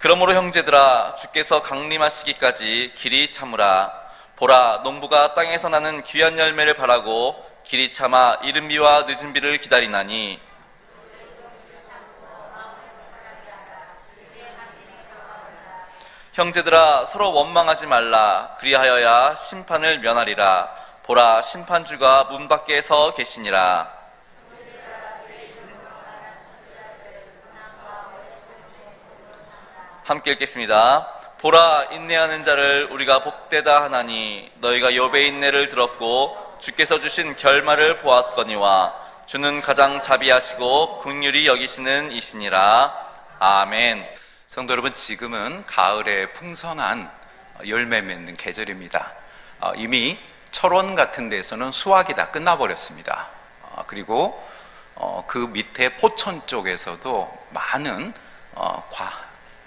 그러므로 형제들아, 주께서 강림하시기까지 길이 참으라. 보라, 농부가 땅에서 나는 귀한 열매를 바라고 길이 참아 이른 비와 늦은 비를 기다리나니, 형제들아, 서로 원망하지 말라. 그리하여야 심판을 면하리라. 보라, 심판주가 문 밖에 서 계시니라. 함께 읽겠습니다. 보라, 인내하는 자를 우리가 복되다 하나니, 너희가 욥의 인내를 들었고 주께서 주신 결말을 보았거니와 주는 가장 자비하시고 긍휼히 여기시는 이시니라. 아멘. 성도 여러분, 지금은 가을에 풍성한 열매 맺는 계절입니다. 이미 철원 같은 데서는 수확이 다 끝나버렸습니다. 그리고 그 밑에 포천 쪽에서도 많은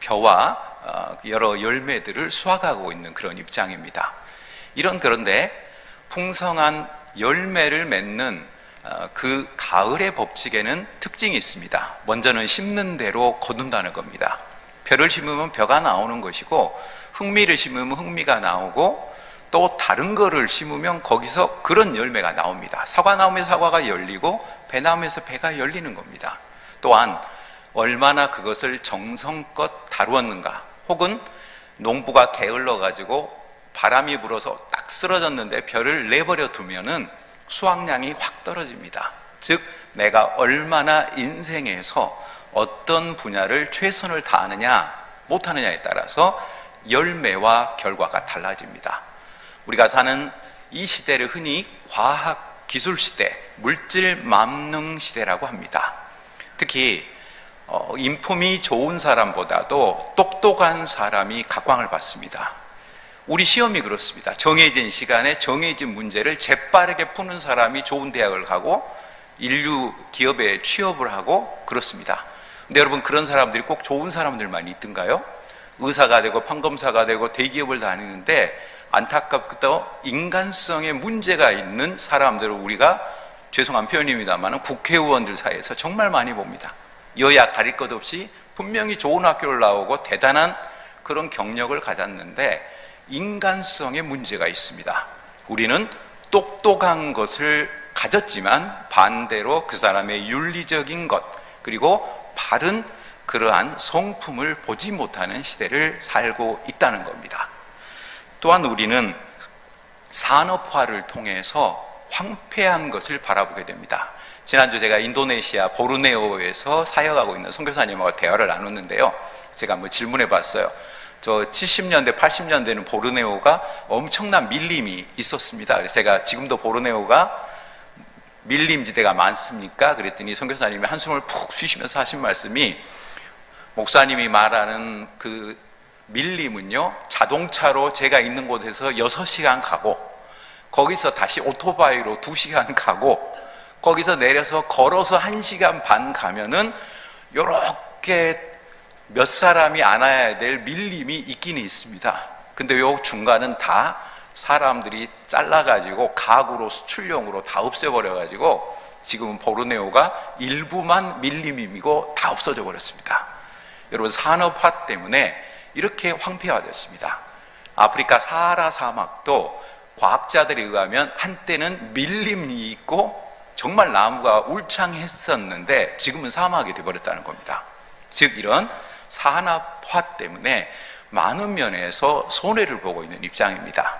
벼와 여러 열매들을 수확하고 있는 그런 입장입니다. 그런데 풍성한 열매를 맺는 그 가을의 법칙에는 특징이 있습니다. 먼저는 심는 대로 거둔다는 겁니다. 벼를 심으면 벼가 나오는 것이고, 흥미를 심으면 흥미가 나오고, 또 다른 거를 심으면 거기서 그런 열매가 나옵니다. 사과 나오면 사과가 열리고, 배 나오면서 배가 열리는 겁니다. 또한 얼마나 그것을 정성껏 다루었는가, 혹은 농부가 게을러 가지고 바람이 불어서 딱 쓰러졌는데 벼를 내버려 두면은 수확량이 확 떨어집니다. 즉, 내가 얼마나 인생에서 어떤 분야를 최선을 다하느냐 못하느냐에 따라서 열매와 결과가 달라집니다. 우리가 사는 이 시대를 흔히 과학 기술 시대, 물질 만능 시대라고 합니다. 특히 인품이 좋은 사람보다도 똑똑한 사람이 각광을 받습니다. 우리 시험이 그렇습니다. 정해진 시간에 정해진 문제를 재빠르게 푸는 사람이 좋은 대학을 가고 인류 기업에 취업을 하고 그렇습니다. 근데 여러분, 그런 사람들이 꼭 좋은 사람들만 있던가요? 의사가 되고 판검사가 되고 대기업을 다니는데 안타깝게도 인간성에 문제가 있는 사람들을 우리가, 죄송한 표현입니다만, 국회의원들 사이에서 정말 많이 봅니다. 여야 가릴 것 없이 분명히 좋은 학교를 나오고 대단한 그런 경력을 가졌는데 인간성에 문제가 있습니다. 우리는 똑똑한 것을 가졌지만 반대로 그 사람의 윤리적인 것, 그리고 바른 그러한 성품을 보지 못하는 시대를 살고 있다는 겁니다. 또한 우리는 산업화를 통해서 황폐한 것을 바라보게 됩니다. 지난주 제가 인도네시아 보르네오에서 사역하고 있는 선교사님하고 대화를 나눴는데요, 제가 한번 질문해 봤어요. 저 70년대, 80년대는 보르네오가 엄청난 밀림이 있었습니다. 그래서 제가 지금도 보르네오가 밀림지대가 많습니까? 그랬더니 선교사님이 한숨을 푹 쉬시면서 하신 말씀이, 목사님이 말하는 그 밀림은요, 자동차로 제가 있는 곳에서 6시간 가고, 거기서 다시 오토바이로 2시간 가고, 거기서 내려서 걸어서 1시간 반 가면은 요렇게 몇 사람이 안아야 될 밀림이 있기는 있습니다. 근데 요 중간은 다 사람들이 잘라가지고 가구로, 수출용으로 다 없애버려가지고 지금은 보르네오가 일부만 밀림이고 다 없어져 버렸습니다. 여러분, 산업화 때문에 이렇게 황폐화됐습니다. 아프리카 사하라 사막도 과학자들에 의하면 한때는 밀림이 있고 정말 나무가 울창했었는데 지금은 사막이 되어버렸다는 겁니다. 즉, 이런 산업화 때문에 많은 면에서 손해를 보고 있는 입장입니다.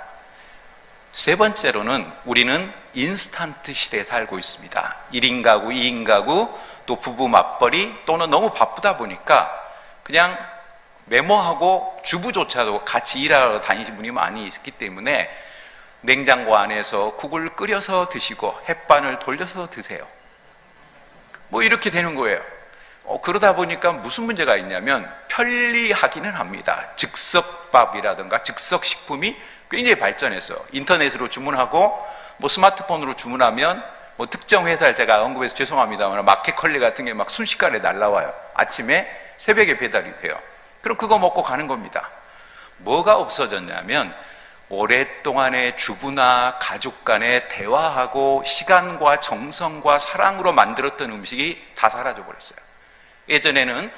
세 번째로는 우리는 인스턴트 시대에 살고 있습니다. 1인 가구, 2인 가구, 또 부부 맞벌이, 또는 너무 바쁘다 보니까 그냥 메모하고 주부조차도 같이 일하러 다니시는 분이 많이 있기 때문에 냉장고 안에서 국을 끓여서 드시고 햇반을 돌려서 드세요. 뭐 이렇게 되는 거예요. 그러다 보니까 무슨 문제가 있냐면 편리하기는 합니다. 즉석밥이라든가 즉석식품이 굉장히 발전해서 인터넷으로 주문하고 뭐 스마트폰으로 주문하면 뭐 특정 회사를 제가 언급해서 죄송합니다만 마켓컬리 같은 게 막 순식간에 날라와요. 아침에 새벽에 배달이 돼요. 그럼 그거 먹고 가는 겁니다. 뭐가 없어졌냐면 오랫동안의 주부나 가족 간의 대화하고 시간과 정성과 사랑으로 만들었던 음식이 다 사라져 버렸어요. 예전에는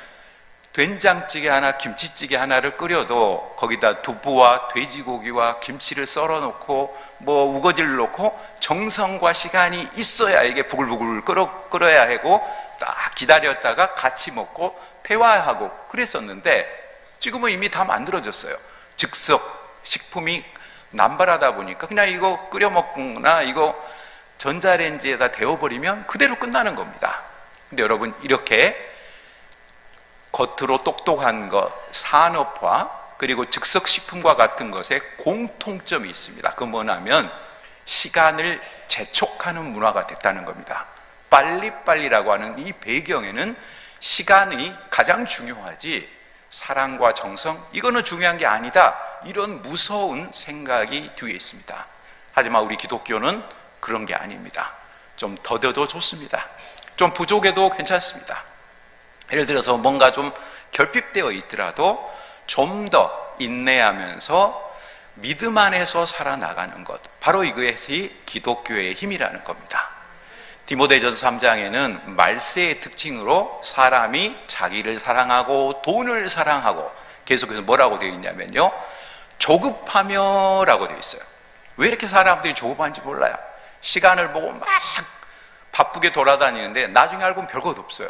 된장찌개 하나, 김치찌개 하나를 끓여도 거기다 두부와 돼지고기와 김치를 썰어 놓고 뭐 우거지를 놓고 정성과 시간이 있어야 이게 부글부글 끓어야 하고 딱 기다렸다가 같이 먹고 대화하고 그랬었는데 지금은 이미 다 만들어졌어요. 즉석 식품이 남발하다 보니까 그냥 이거 끓여 먹거나 이거 전자레인지에다 데워버리면 그대로 끝나는 겁니다. 근데 여러분, 이렇게 겉으로 똑똑한 것, 산업화, 그리고 즉석식품과 같은 것에 공통점이 있습니다. 그 뭐냐면 시간을 재촉하는 문화가 됐다는 겁니다. 빨리빨리라고 하는 이 배경에는 시간이 가장 중요하지 사랑과 정성, 이거는 중요한 게 아니다, 이런 무서운 생각이 뒤에 있습니다. 하지만 우리 기독교는 그런 게 아닙니다. 좀 더뎌도 좋습니다. 좀 부족해도 괜찮습니다. 예를 들어서 뭔가 좀 결핍되어 있더라도 좀 더 인내하면서 믿음 안에서 살아나가는 것, 바로 이것이 기독교의 힘이라는 겁니다. 디모데전서 3장에는 말세의 특징으로 사람이 자기를 사랑하고 돈을 사랑하고, 계속해서 뭐라고 되어 있냐면요, 조급하며라고 되어 있어요. 왜 이렇게 사람들이 조급한지 몰라요. 시간을 보고 막 바쁘게 돌아다니는데 나중에 알고 보면 별것 없어요.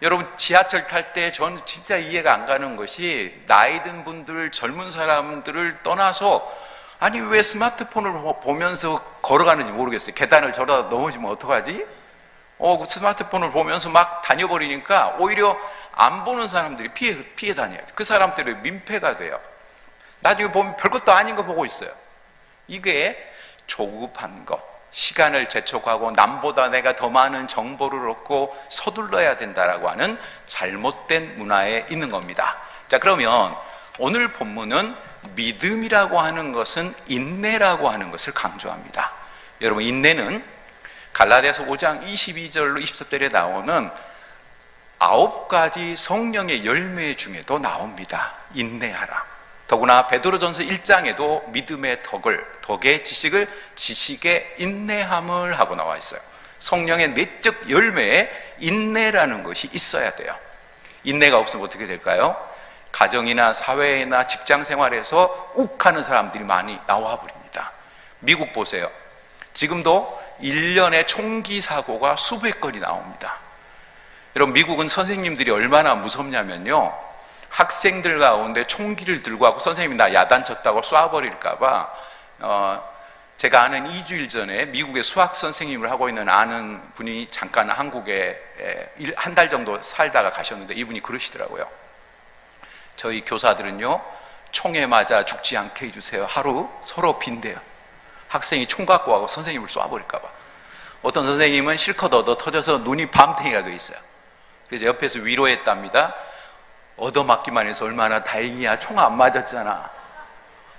여러분, 지하철 탈 때 저는 진짜 이해가 안 가는 것이, 나이 든 분들, 젊은 사람들을 떠나서 아니 왜 스마트폰을 보면서 걸어가는지 모르겠어요. 계단을 저러다 넘어지면 어떡하지? 그 스마트폰을 보면서 막 다녀버리니까 오히려 안 보는 사람들이 피해 다녀요. 그 사람들이 민폐가 돼요. 나중에 보면 별것도 아닌 거 보고 있어요. 이게 조급한 것, 시간을 재촉하고 남보다 내가 더 많은 정보를 얻고 서둘러야 된다라고 하는 잘못된 문화에 있는 겁니다. 자, 그러면 오늘 본문은 믿음이라고 하는 것은 인내라고 하는 것을 강조합니다. 여러분, 인내는 갈라디아서 5장 22절로 23절에 나오는 9가지 성령의 열매 중에도 나옵니다. 인내하라. 더구나 베드로전서 1장에도 믿음의 덕의 지식을, 지식의 인내함을 하고 나와 있어요. 성령의 내적 열매에 인내라는 것이 있어야 돼요. 인내가 없으면 어떻게 될까요? 가정이나 사회나 직장 생활에서 욱하는 사람들이 많이 나와 버립니다. 미국 보세요. 지금도 1년에 총기 사고가 수백 건이 나옵니다. 여러분, 미국은 선생님들이 얼마나 무섭냐면요, 학생들 가운데 총기를 들고 하고 선생님이 나 야단쳤다고 쏴버릴까봐, 제가 아는 2주일 전에 미국의 수학 선생님을 하고 있는 아는 분이 잠깐 한국에 한 달 정도 살다가 가셨는데, 이분이 그러시더라고요. 저희 교사들은요, 총에 맞아 죽지 않게 해주세요. 하루 서로 빈대요. 학생이 총 갖고 와서 선생님을 쏴버릴까봐. 어떤 선생님은 실컷 얻어 터져서 눈이 밤탱이가 돼 있어요. 그래서 옆에서 위로했답니다. 얻어맞기만 해서 얼마나 다행이야. 총 안 맞았잖아.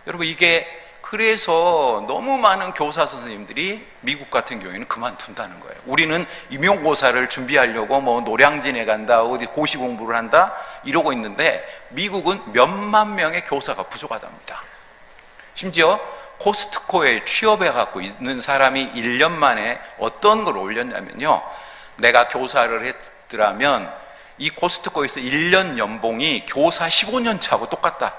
여러분, 이게 그래서 너무 많은 교사 선생님들이 미국 같은 경우에는 그만둔다는 거예요. 우리는 임용고사를 준비하려고 뭐 노량진에 간다, 어디 고시 공부를 한다 이러고 있는데, 미국은 몇만 명의 교사가 부족하답니다. 심지어 코스트코에 취업해 갖고 있는 사람이 1년 만에 어떤 걸 올렸냐면요, 내가 교사를 했더라면 이 코스트코에서 1년 연봉이 교사 15년 차하고 똑같다.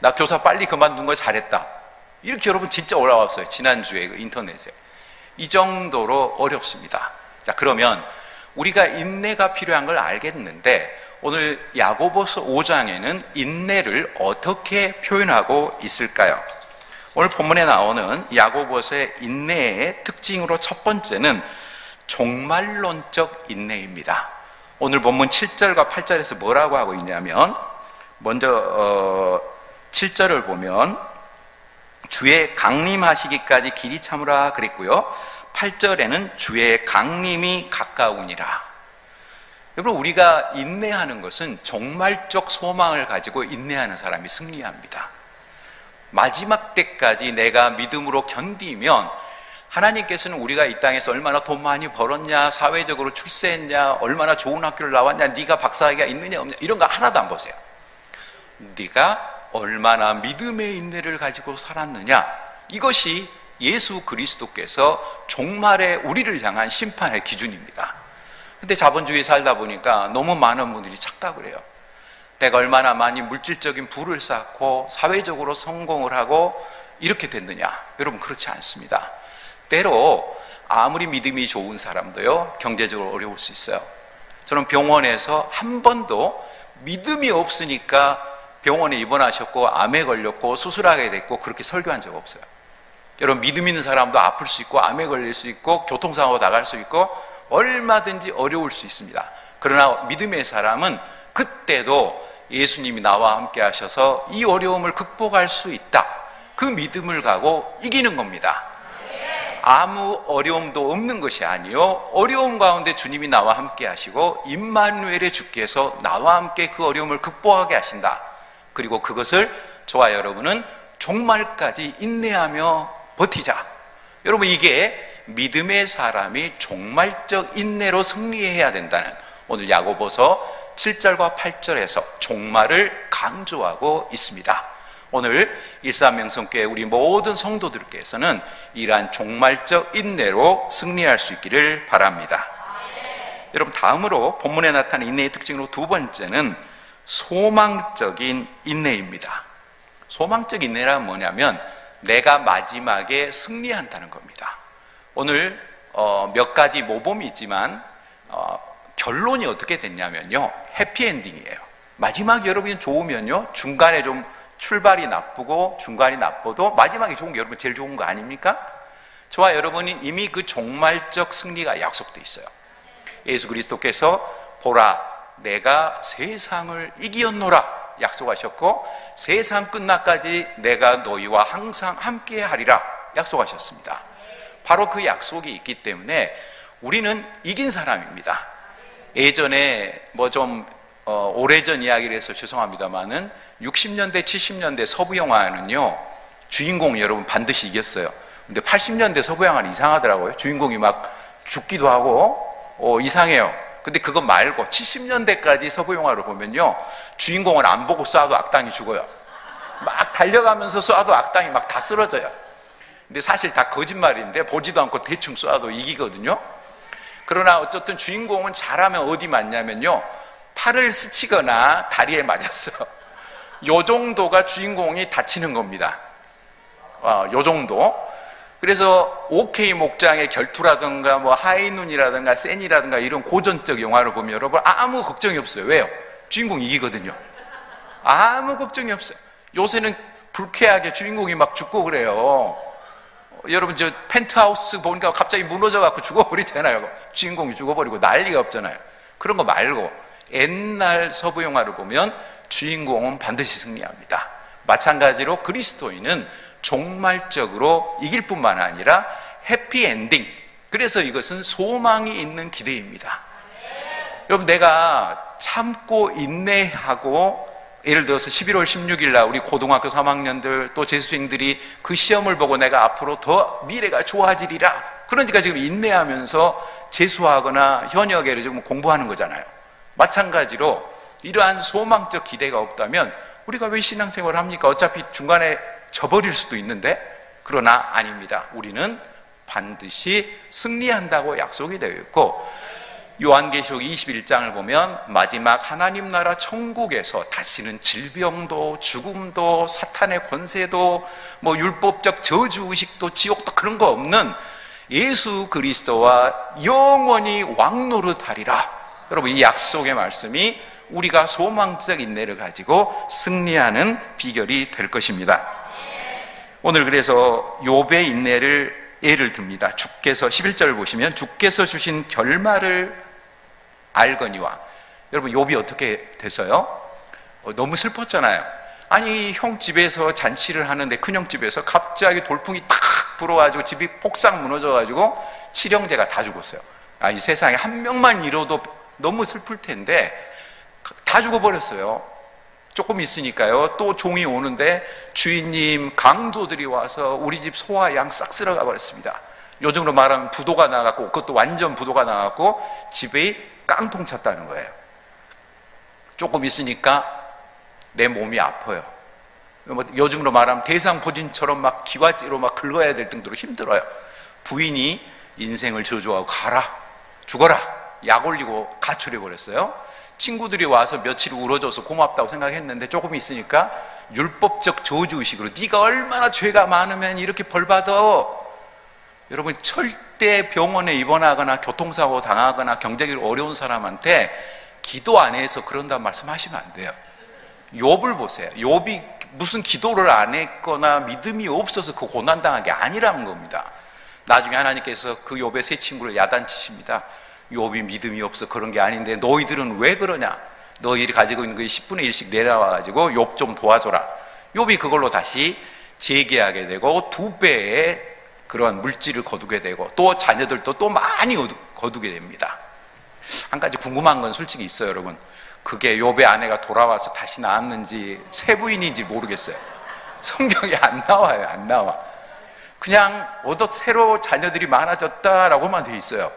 나 교사 빨리 그만둔 거 잘했다. 이렇게 여러분 진짜 올라왔어요. 지난주에 그 인터넷에. 이 정도로 어렵습니다. 자, 그러면 우리가 인내가 필요한 걸 알겠는데, 오늘 야고보서 5장에는 인내를 어떻게 표현하고 있을까요? 오늘 본문에 나오는 야고보서의 인내의 특징으로 첫 번째는 종말론적 인내입니다. 오늘 본문 7절과 8절에서 뭐라고 하고 있냐면, 먼저 7절을 보면 주의 강림하시기까지 길이 참으라 그랬고요, 8절에는 주의 강림이 가까우니라. 여러분, 우리가 인내하는 것은 종말적 소망을 가지고 인내하는 사람이 승리합니다. 마지막 때까지 내가 믿음으로 견디면 하나님께서는 우리가 이 땅에서 얼마나 돈 많이 벌었냐, 사회적으로 출세했냐, 얼마나 좋은 학교를 나왔냐, 네가 박사학위가 있느냐 없냐, 이런 거 하나도 안 보세요. 네가 얼마나 믿음의 인내를 가지고 살았느냐, 이것이 예수 그리스도께서 종말에 우리를 향한 심판의 기준입니다. 근데 자본주의 살다 보니까 너무 많은 분들이 착각을 해요. 내가 얼마나 많이 물질적인 부를 쌓고 사회적으로 성공을 하고 이렇게 됐느냐? 여러분, 그렇지 않습니다. 때로 아무리 믿음이 좋은 사람도요, 경제적으로 어려울 수 있어요. 저는 병원에서 한 번도 믿음이 없으니까 병원에 입원하셨고 암에 걸렸고 수술하게 됐고 그렇게 설교한 적 없어요. 여러분, 믿음 있는 사람도 아플 수 있고 암에 걸릴 수 있고 교통사고 나갈 수 있고 얼마든지 어려울 수 있습니다. 그러나 믿음의 사람은 그때도 예수님이 나와 함께 하셔서 이 어려움을 극복할 수 있다, 그 믿음을 가고 이기는 겁니다. 아무 어려움도 없는 것이 아니요, 어려움 가운데 주님이 나와 함께 하시고 임마누엘의 주께서 나와 함께 그 어려움을 극복하게 하신다. 그리고 그것을 저와 여러분은 종말까지 인내하며 버티자. 여러분, 이게 믿음의 사람이 종말적 인내로 승리해야 된다는, 오늘 야고보서 7절과 8절에서 종말을 강조하고 있습니다. 오늘 일산명성교회 우리 모든 성도들께서는 이러한 종말적 인내로 승리할 수 있기를 바랍니다. 여러분, 다음으로 본문에 나타난 인내의 특징으로 두 번째는 소망적인 인내입니다. 소망적 인내란 뭐냐면 내가 마지막에 승리한다는 겁니다. 오늘 몇 가지 모범이 있지만 결론이 어떻게 됐냐면요, 해피엔딩이에요. 마지막 여러분이 좋으면요, 중간에 좀 출발이 나쁘고 중간이 나빠도 마지막이 좋은 게 여러분 제일 좋은 거 아닙니까? 저와 여러분이 이미 그 종말적 승리가 약속되어 있어요. 예수 그리스도께서 보라 내가 세상을 이기었노라 약속하셨고, 세상 끝날까지 내가 너희와 항상 함께 하리라 약속하셨습니다. 바로 그 약속이 있기 때문에 우리는 이긴 사람입니다. 예전에 오래전 이야기를 해서 죄송합니다만은 60년대 70년대 서부 영화는요, 주인공이 여러분 반드시 이겼어요. 근데 80년대 서부 영화는 이상하더라고요. 주인공이 막 죽기도 하고 이상해요. 근데 그거 말고 70년대까지 서부 영화를 보면요, 주인공을 안 보고 쏴도 악당이 죽어요. 막 달려가면서 쏴도 악당이 막 다 쓰러져요. 근데 사실 다 거짓말인데 보지도 않고 대충 쏴도 이기거든요. 그러나 어쨌든 주인공은 잘하면 어디 맞냐면요, 팔을 스치거나 다리에 맞았어요. 요 정도가 주인공이 다치는 겁니다. 요 정도. 그래서 OK 목장의 결투라든가 하이눈이라든가 센이라든가 이런 고전적 영화를 보면 여러분 아무 걱정이 없어요. 왜요? 주인공 이기거든요. 아무 걱정이 없어요. 요새는 불쾌하게 주인공이 막 죽고 그래요. 여러분 저 펜트하우스 보니까 갑자기 무너져갖고 죽어버리잖아요. 주인공이 죽어버리고 난리가 없잖아요. 그런 거 말고 옛날 서부 영화를 보면 주인공은 반드시 승리합니다. 마찬가지로 그리스도인은 종말적으로 이길 뿐만 아니라 해피엔딩, 그래서 이것은 소망이 있는 기대입니다. 여러분, 내가 참고 인내하고, 예를 들어서 11월 16일 날 우리 고등학교 3학년들 또 재수생들이 그 시험을 보고 내가 앞으로 더 미래가 좋아지리라, 그러니까 지금 인내하면서 재수하거나 현역에를 지금 공부하는 거잖아요. 마찬가지로 이러한 소망적 기대가 없다면 우리가 왜 신앙생활을 합니까? 어차피 중간에 져버릴 수도 있는데. 그러나 아닙니다. 우리는 반드시 승리한다고 약속이 되어 있고, 요한계시록 21장을 보면 마지막 하나님 나라 천국에서 다시는 질병도 죽음도 사탄의 권세도 율법적 저주의식도 지옥도 그런 거 없는 예수 그리스도와 영원히 왕노릇하리라. 여러분, 이 약속의 말씀이 우리가 소망적 인내를 가지고 승리하는 비결이 될 것입니다. 오늘 그래서 욥의 인내를 예를 듭니다. 주께서 11절을 보시면 주께서 주신 결말을 알거니와. 여러분, 욥이 어떻게 돼서요? 너무 슬펐잖아요. 아니, 형 집에서 잔치를 하는데, 큰형 집에서 갑자기 돌풍이 탁 불어가지고 집이 폭삭 무너져가지고 칠형제가 다 죽었어요. 이 세상에 한 명만 잃어도 너무 슬플 텐데 다 죽어버렸어요. 조금 있으니까요, 또 종이 오는데 주인님, 강도들이 와서 우리 집 소와 양 싹 쓸어가 버렸습니다. 요즘으로 말하면 부도가 나갔고, 그것도 완전 부도가 나갔고 집이 깡통 찼다는 거예요. 조금 있으니까 내 몸이 아파요. 요즘으로 말하면 대상포진처럼 막 기와지로 막 긁어야 될 정도로 힘들어요. 부인이 인생을 저주하고 가라, 죽어라, 약 올리고 가출해 버렸어요. 친구들이 와서 며칠 울어줘서 고맙다고 생각했는데 조금 있으니까 율법적 저주의식으로 네가 얼마나 죄가 많으면 이렇게 벌 받아. 여러분, 절대 병원에 입원하거나 교통사고 당하거나 경제적으로 어려운 사람한테 기도 안 해서 그런다는 말씀하시면 안 돼요. 욥을 보세요. 욥이 무슨 기도를 안 했거나 믿음이 없어서 그 고난당한 게 아니라는 겁니다. 나중에 하나님께서 그 욥의 세 친구를 야단치십니다. 욥이 믿음이 없어 그런 게 아닌데 너희들은 왜 그러냐? 너희들이 가지고 있는 그 10분의 1씩 내려와가지고 욥 좀 도와줘라. 욥이 그걸로 다시 재개하게 되고 2배의 그런 물질을 거두게 되고 또 자녀들도 또 많이 거두게 됩니다. 한 가지 궁금한 건 솔직히 있어요, 여러분. 그게 욥의 아내가 돌아와서 다시 낳았는지 세부인인지 모르겠어요. 성경에 안 나와요. 안 나와. 그냥 어떻게 새로 자녀들이 많아졌다라고만 돼 있어요.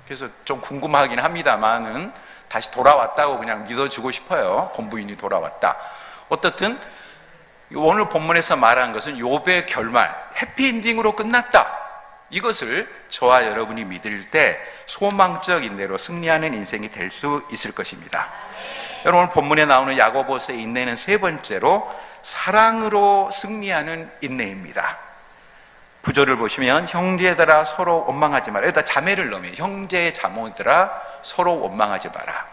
그래서 좀 궁금하긴 합니다만은 다시 돌아왔다고 그냥 믿어주고 싶어요. 본부인이 돌아왔다. 어떻든 오늘 본문에서 말한 것은 욥의 결말, 해피엔딩으로 끝났다. 이것을 저와 여러분이 믿을 때 소망적 인내로 승리하는 인생이 될 수 있을 것입니다. 여러분, 본문에 나오는 야고보서의 인내는 세 번째로 사랑으로 승리하는 인내입니다. 구절을 보시면 형제들아 서로 원망하지 마라. 여기다 자매를 넣으면 형제 자매들아 서로 원망하지 마라.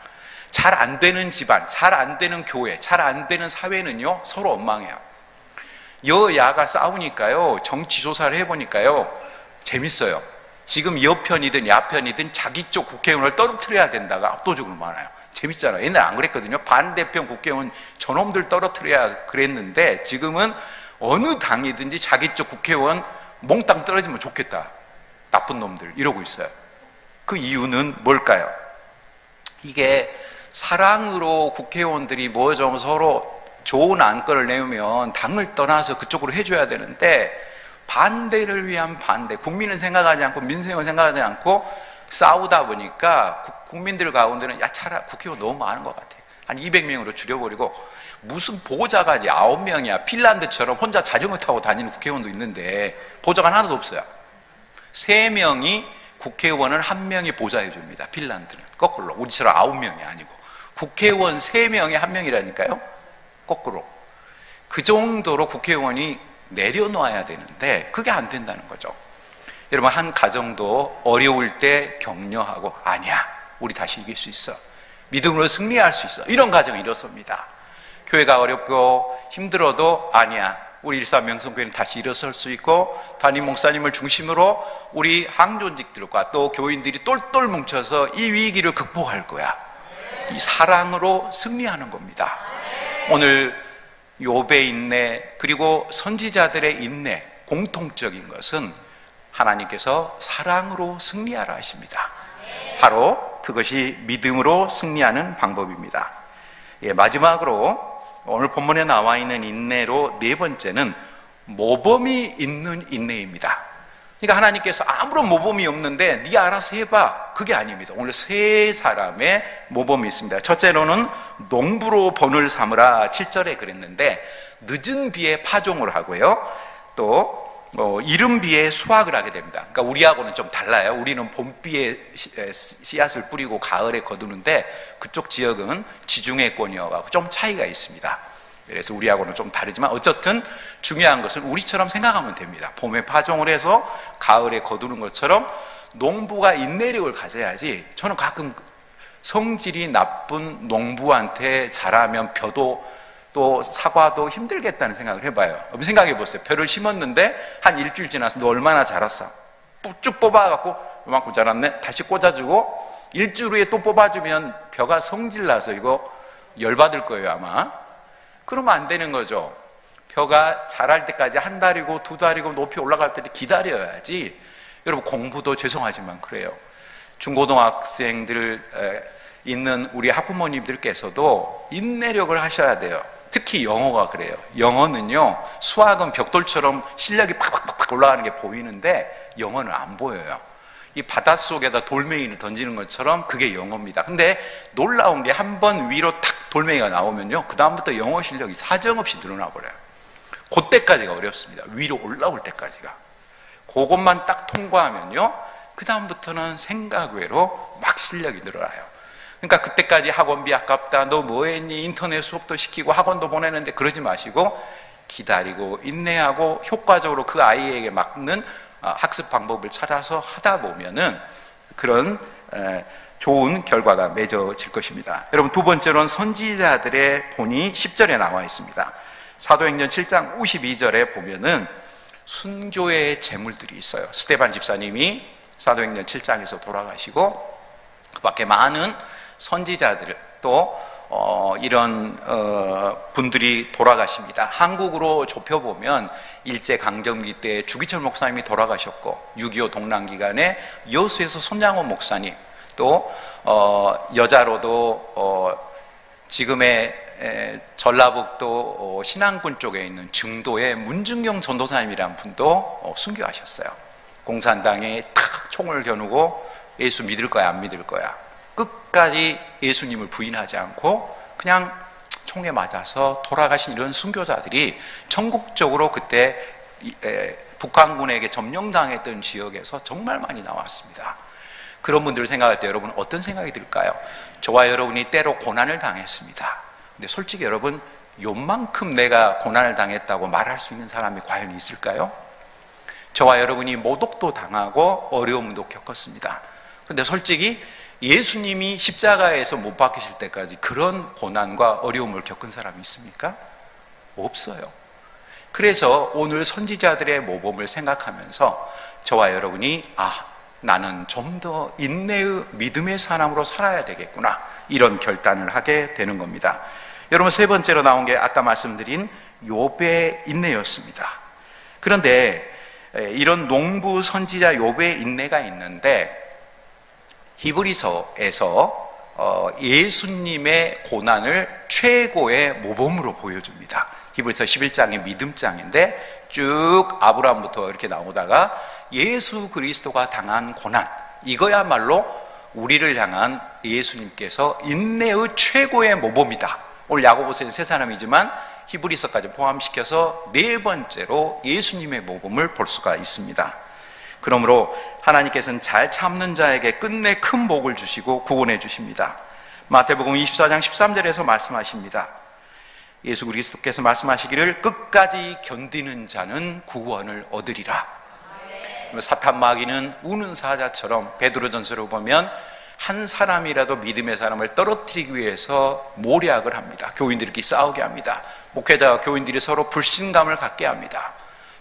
잘 안 되는 집안, 잘 안 되는 교회, 잘 안 되는 사회는요 서로 원망해요. 여야가 싸우니까요, 정치 조사를 해보니까요 재밌어요. 지금 여편이든 야편이든 자기 쪽 국회의원을 떨어뜨려야 된다가 압도적으로 많아요. 재밌잖아요. 옛날에 안 그랬거든요. 반대편 국회의원 저놈들 떨어뜨려야 그랬는데 지금은 어느 당이든지 자기 쪽 국회의원 몽땅 떨어지면 좋겠다. 나쁜 놈들 이러고 있어요. 그 이유는 뭘까요? 이게 사랑으로 국회의원들이 뭐 좀 서로 좋은 안건을 내면 당을 떠나서 그쪽으로 해줘야 되는데 반대를 위한 반대, 국민을 생각하지 않고 민생을 생각하지 않고 싸우다 보니까 국민들 가운데는 야 차라리 국회의원 너무 많은 것 같아. 한 200명으로 줄여버리고 무슨 보좌가 9명이야. 핀란드처럼 혼자 자전거 타고 다니는 국회의원도 있는데 보좌가 하나도 없어요. 3명이 국회의원을 1명이 보좌해 줍니다. 핀란드는 거꾸로. 우리처럼 9명이 아니고 국회의원 3명에 1명이라니까요. 거꾸로. 그 정도로 국회의원이 내려놔야 되는데 그게 안 된다는 거죠. 여러분, 한 가정도 어려울 때 격려하고 아니야, 우리 다시 이길 수 있어, 믿음으로 승리할 수 있어, 이런 가정이 일어섭니다. 교회가 어렵고 힘들어도 아니야, 우리 일사명성교회는 다시 일어설 수 있고 담임 목사님을 중심으로 우리 항존직들과 또 교인들이 똘똘 뭉쳐서 이 위기를 극복할 거야. 이 사랑으로 승리하는 겁니다. 오늘 욥의 인내 그리고 선지자들의 인내, 공통적인 것은 하나님께서 사랑으로 승리하라 하십니다. 바로 그것이 믿음으로 승리하는 방법입니다. 마지막으로 오늘 본문에 나와 있는 인내로 네 번째는 모범이 있는 인내입니다. 그러니까 하나님께서 아무런 모범이 없는데 네 알아서 해봐, 그게 아닙니다. 오늘 세 사람의 모범이 있습니다. 첫째로는 농부로 번을 삼으라, 7절에 그랬는데 늦은 비에 파종을 하고요, 또 이른 비에 수확을 하게 됩니다. 그러니까 우리하고는 좀 달라요. 우리는 봄비에 씨앗을 뿌리고 가을에 거두는데 그쪽 지역은 지중해권이어서 좀 차이가 있습니다. 그래서 우리하고는 좀 다르지만 어쨌든 중요한 것은 우리처럼 생각하면 됩니다. 봄에 파종을 해서 가을에 거두는 것처럼 농부가 인내력을 가져야지. 저는 가끔 성질이 나쁜 농부한테 잘하면 벼도 또 사과도 힘들겠다는 생각을 해봐요. 생각해 보세요. 벼를 심었는데 한 일주일 지나서 너 얼마나 자랐어? 쭉 뽑아갖고 이만큼 자랐네? 다시 꽂아주고 일주일 후에 또 뽑아주면 벼가 성질나서 이거 열받을 거예요 아마. 그러면 안 되는 거죠. 벼가 자랄 때까지 한 달이고 2달이고 높이 올라갈 때도 기다려야지. 여러분, 공부도 죄송하지만 그래요. 중고등학생들 있는 우리 학부모님들께서도 인내력을 하셔야 돼요. 특히 영어가 그래요. 영어는요, 수학은 벽돌처럼 실력이 팍팍팍 올라가는 게 보이는데 영어는 안 보여요. 이 바닷속에다 돌멩이를 던지는 것처럼 그게 영어입니다. 근데 놀라운 게 한 번 위로 탁 돌멩이가 나오면요, 그 다음부터 영어 실력이 사정없이 늘어나 버려요. 그때까지가 어렵습니다. 위로 올라올 때까지가. 그것만 딱 통과하면요, 그 다음부터는 생각 외로 막 실력이 늘어나요. 그러니까 그때까지 학원비 아깝다, 너 뭐했니, 인터넷 수업도 시키고 학원도 보내는데, 그러지 마시고 기다리고 인내하고 효과적으로 그 아이에게 맞는 학습 방법을 찾아서 하다 보면은 그런 좋은 결과가 맺어질 것입니다. 여러분, 두 번째로는 선지자들의 본이 10절에 나와 있습니다. 사도행전 7장 52절에 보면은 순교의 제물들이 있어요. 스데반 집사님이 사도행전 7장에서 돌아가시고, 그 밖에 많은 선지자들 또 이런 분들이 돌아가십니다. 한국으로 좁혀보면 일제강점기 때 주기철 목사님이 돌아가셨고, 6.25 동란기간에 여수에서 손양원 목사님, 또 여자로도 지금의 전라북도 신안군 쪽에 있는 증도의 문중경 전도사님이라는 분도 순교하셨어요. 공산당에 탁 총을 겨누고 예수 믿을 거야 안 믿을 거야, 끝까지 예수님을 부인하지 않고 그냥 총에 맞아서 돌아가신 이런 순교자들이 전국적으로 그때 북한군에게 점령당했던 지역에서 정말 많이 나왔습니다. 그런 분들을 생각할 때 여러분 어떤 생각이 들까요? 저와 여러분이 때로 고난을 당했습니다. 근데 솔직히 여러분, 요만큼 내가 고난을 당했다고 말할 수 있는 사람이 과연 있을까요? 저와 여러분이 모독도 당하고 어려움도 겪었습니다. 근데 솔직히 예수님이 십자가에서 못 박히실 때까지 그런 고난과 어려움을 겪은 사람이 있습니까? 없어요. 그래서 오늘 선지자들의 모범을 생각하면서 저와 여러분이 나는 좀 더 인내의 믿음의 사람으로 살아야 되겠구나, 이런 결단을 하게 되는 겁니다. 여러분, 세 번째로 나온 게 아까 말씀드린 욥의 인내였습니다. 그런데 이런 농부 선지자 욥의 인내가 있는데, 히브리서에서 예수님의 고난을 최고의 모범으로 보여줍니다. 히브리서 11장이 믿음장인데 쭉 아브라함부터 이렇게 나오다가 예수 그리스도가 당한 고난, 이거야말로 우리를 향한 예수님께서 인내의 최고의 모범이다. 오늘 야고보서는 세 사람이지만 히브리서까지 포함시켜서 네 번째로 예수님의 모범을 볼 수가 있습니다. 그러므로 하나님께서는 잘 참는 자에게 끝내 큰 복을 주시고 구원해 주십니다. 마태복음 24장 13절에서 말씀하십니다. 예수 그리스도께서 말씀하시기를 끝까지 견디는 자는 구원을 얻으리라. 사탄 마귀는 우는 사자처럼 베드로전서를 보면 한 사람이라도 믿음의 사람을 떨어뜨리기 위해서 모략을 합니다. 교인들끼리 싸우게 합니다. 목회자와 교인들이 서로 불신감을 갖게 합니다.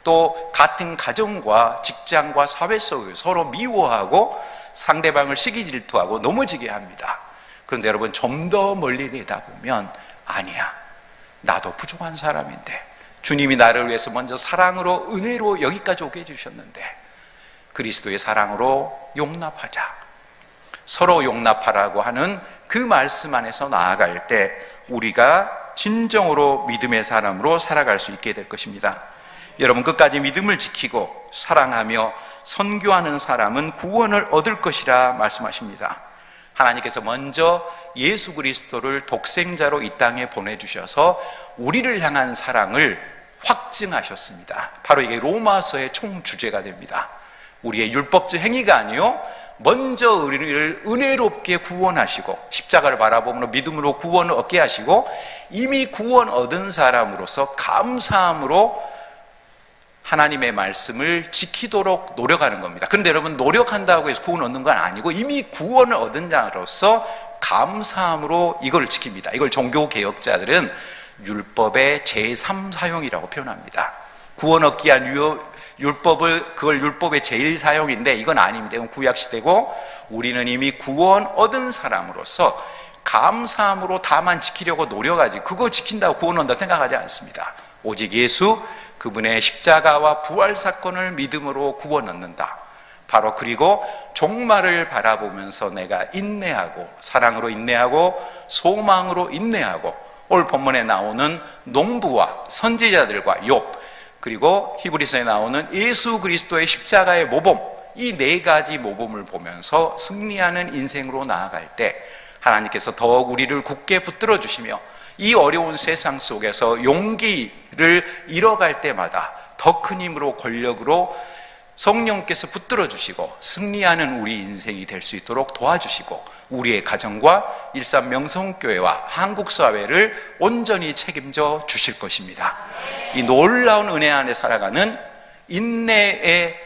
또 같은 가정과 직장과 사회 속에 서로 미워하고 상대방을 시기 질투하고 넘어지게 합니다. 그런데 여러분, 좀 더 멀리 내다보면 아니야, 나도 부족한 사람인데 주님이 나를 위해서 먼저 사랑으로 은혜로 여기까지 오게 해주셨는데 그리스도의 사랑으로 용납하자, 서로 용납하라고 하는 그 말씀 안에서 나아갈 때 우리가 진정으로 믿음의 사람으로 살아갈 수 있게 될 것입니다. 여러분, 끝까지 믿음을 지키고 사랑하며 선교하는 사람은 구원을 얻을 것이라 말씀하십니다. 하나님께서 먼저 예수 그리스도를 독생자로 이 땅에 보내주셔서 우리를 향한 사랑을 확증하셨습니다. 바로 이게 로마서의 총주제가 됩니다. 우리의 율법적 행위가 아니요, 먼저 우리를 은혜롭게 구원하시고 십자가를 바라보므로 믿음으로 구원을 얻게 하시고 이미 구원 얻은 사람으로서 감사함으로 하나님의 말씀을 지키도록 노력하는 겁니다. 그런데 여러분, 노력한다고 해서 구원 얻는 건 아니고 이미 구원을 얻은 자로서 감사함으로 이걸 지킵니다. 이걸 종교개혁자들은 율법의 제3사용이라고 표현합니다. 구원 얻기 위한 그걸 율법의 제1사용인데 이건 아닙니다. 이건 구약시대고 우리는 이미 구원 얻은 사람으로서 감사함으로 다만 지키려고 노력하지, 그거 지킨다고 구원 얻는다 생각하지 않습니다. 오직 예수 그분의 십자가와 부활 사건을 믿음으로 구원 얻는다. 바로 그리고 종말을 바라보면서 내가 인내하고 사랑으로 인내하고 소망으로 인내하고 오늘 본문에 나오는 농부와 선지자들과 욥, 그리고 히브리서에 나오는 예수 그리스도의 십자가의 모범, 이 네 가지 모범을 보면서 승리하는 인생으로 나아갈 때 하나님께서 더욱 우리를 굳게 붙들어 주시며 이 어려운 세상 속에서 용기를 잃어갈 때마다 더 큰 힘으로 권력으로 성령께서 붙들어 주시고 승리하는 우리 인생이 될 수 있도록 도와주시고 우리의 가정과 일산 명성교회와 한국 사회를 온전히 책임져 주실 것입니다. 이 놀라운 은혜 안에 살아가는 인내의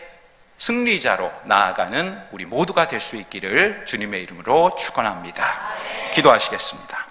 승리자로 나아가는 우리 모두가 될 수 있기를 주님의 이름으로 축원합니다. 기도하시겠습니다.